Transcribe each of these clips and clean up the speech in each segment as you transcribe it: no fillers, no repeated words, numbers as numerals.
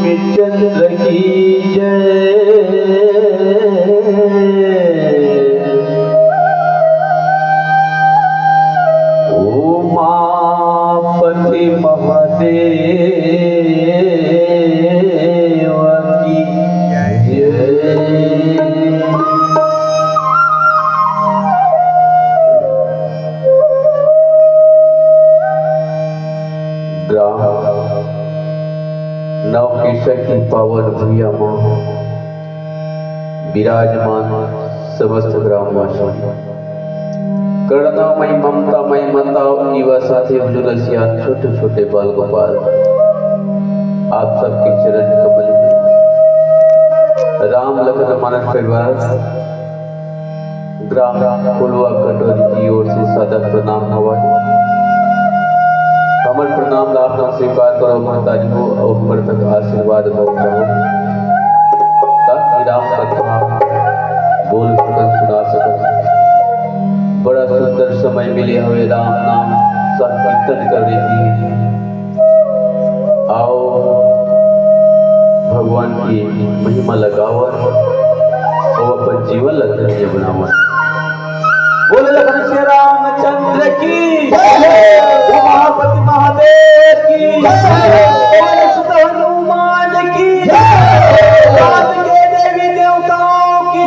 रामचंद्र की जय। उमापति महादेव की जय। नव केशर की पावन भूया मां विराजमान समस्त ग्रामवासी करुणामय ममतामय माताओं युवा साथी बुजुर्ग छोटे छोटे बाल गोपाल आप सबके चरण कमल में राम लखन मानस परिवार ग्राम फुलवा कटोरी की ओर से सादर प्रणाम हवा। हमर प्रणाम लाभना स्वीकार करो महतारी हो और ऊपर तक आशीर्वाद पहुंचाओ ताकि राम कथा बोल सकन सुना सकन। बड़ा सुंदर समय मिले हमें राम नाम संकीर्तन करने की। आओ भगवान की महिमा लगाओ और अपन जीवन लग्न बनाओ। की उमापति महादेव की हनुमान की रात के देवी देवताओं की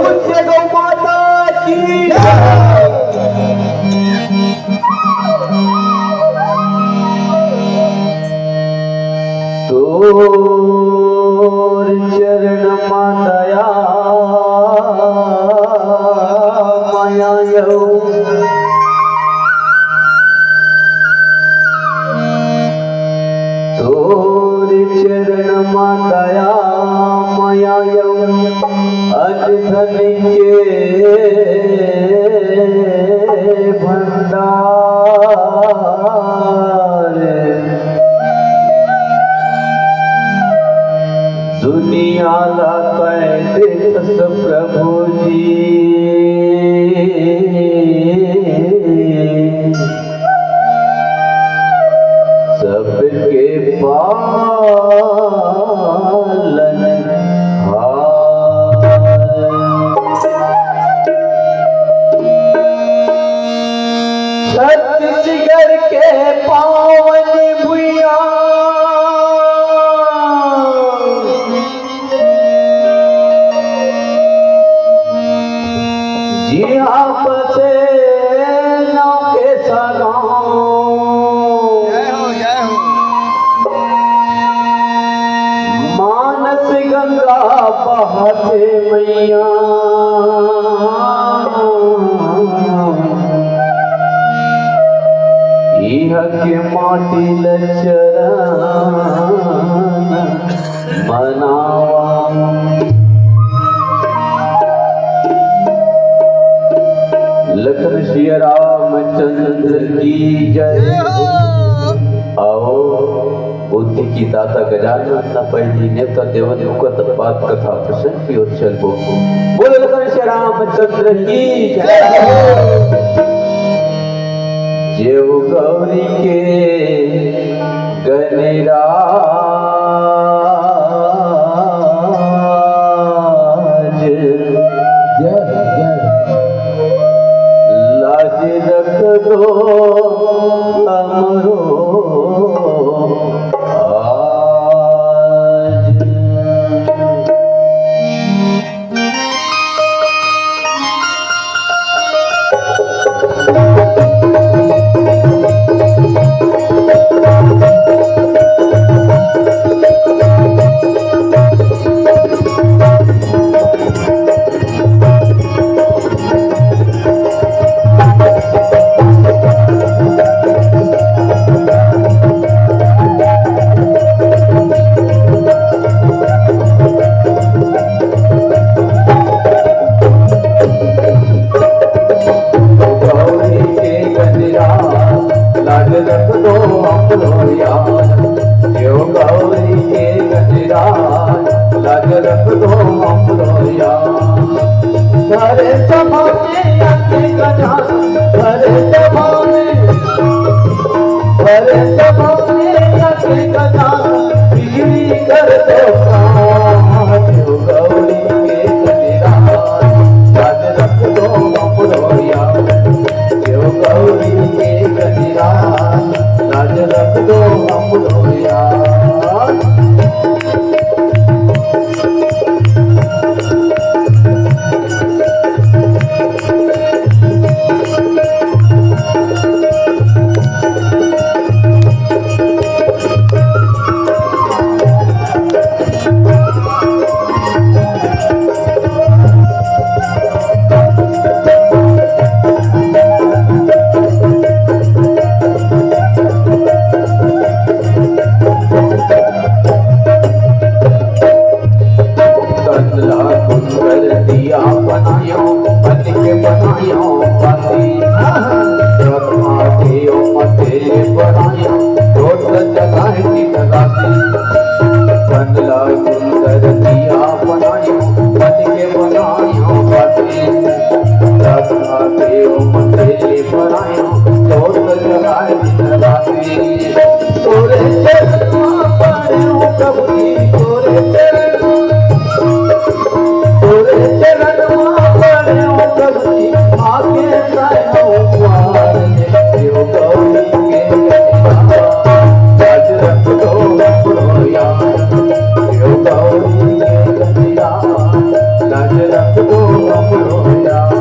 पूज्य गौ माता की तोर चरण मातया माया यौ तोर चरण मातया माया यौ अनधन के भंडार दुनिया ला कैदस प्रभु जी सबके पालन छत्तीसगढ़ के पावन भुइया जी आप से नाव के सगाओ मानस गंगा बहते मैया इह के माटी लचरण मनावा लखन श्री रामचंद्र की जय। आओ बुद्धि की दाता गजानन न पहली नेवता देवदेव का बात कथा प्रसंग की ओर चल बोलो लखन श्री रामचंद्र की जय। जेव गौरी के गणराज लाज रख दो हमरो आज। भरे सभा में अति गजान भरे सभा में अति गजान बिजली कर दो देव गौरी के गजरान राज रख दो अमरोया देव गौरी के गजरान राज रख दो अमरोया। आगे रख दो हमरो यार।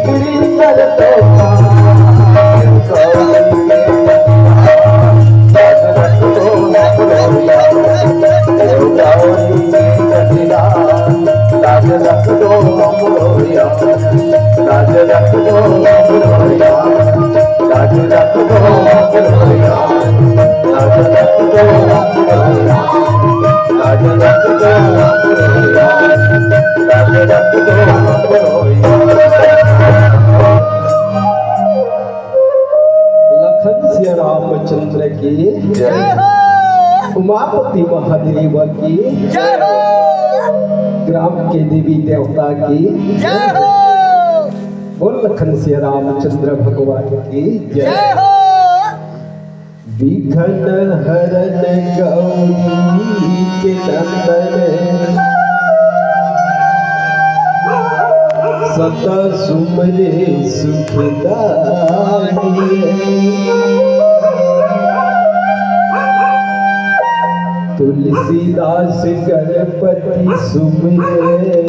जय हो रामचंद्र की जय हो। उमापति महादेव की जय हो। ग्राम के देवी देवता की जय हो। बोल लखन से रामचंद्र भगवान की जय हो। विघ्न हरन गौरी के नंदन सदा सुमरे सुखदाई। तुलसीदास गणपति सुमरे